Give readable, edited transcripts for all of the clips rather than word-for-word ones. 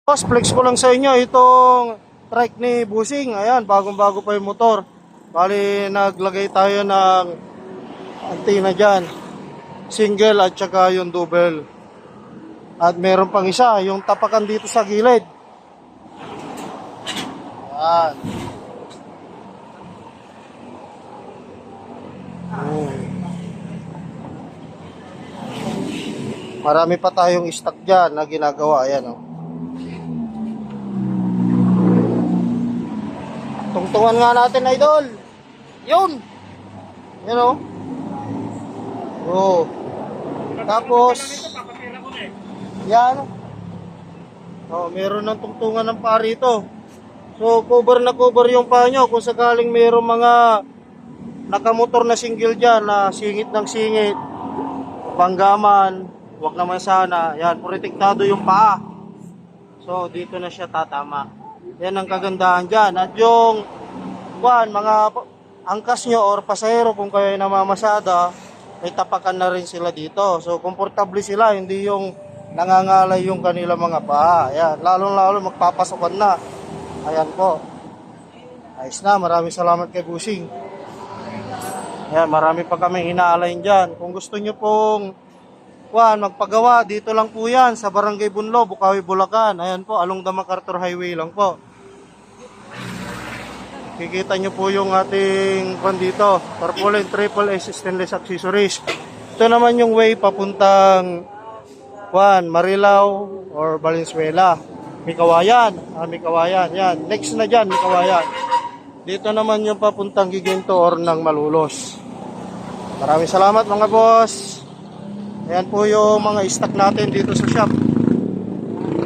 Boss, flex ko lang sa inyo itong trike ni Busing. Ayan, bagong-bago pa yung motor. Bali, naglagay tayo ng antenna dyan. Single at saka yung double. At meron pang isa, yung tapakan dito sa gilid. Ayan. Marami pa tayong stock dyan na ginagawa. Ayan, oh. Tungtungan nga natin, idol. Yun. Yan, oh. Oh. Tapos, yan. Oh, meron ng tungtungan ng pari ito. So, cover na cover yung paa nyo. Kung sakaling meron mga nakamotor na single dyan, na singit ng singit, banggaman, wag naman sana. Yan, protektado yung paa. So, dito na siya tatama. Yan ang kagandahan dyan. At yung mga angkas nyo or pasahero, kung kayo ay namamasada, may tapakan na rin sila dito. So, komportable sila, hindi yung nangangalay yung kanila mga paa. Ayan, lalong-lalo magpapasokan na. Ayan po. Ayos na, maraming salamat kay Busing. Ayan, marami pa kami inaalay dyan. Kung gusto nyo pong magpagawa, dito lang po yan sa Barangay Bunlo, Bukawi, Bulacan. Ayan po, along the MacArthur Highway lang po. Kikita nyo po yung ating dito, Tarpaulin Triple S Stainless Accessories. Ito naman yung way papuntang Marilao or Valenzuela. Mikawayan. Mikawayan. Yan. Next na dyan, Mikawayan. Dito naman yung papuntang Giginto or ng Malulos. Maraming salamat mga boss. Ayan po yung mga stock natin dito sa shop.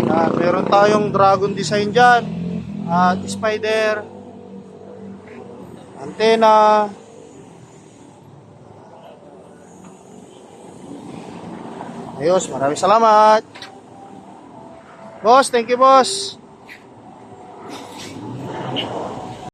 Yan. Meron tayong dragon design dyan. At spider. Antena. Ayos, maraming salamat. Boss, thank you boss.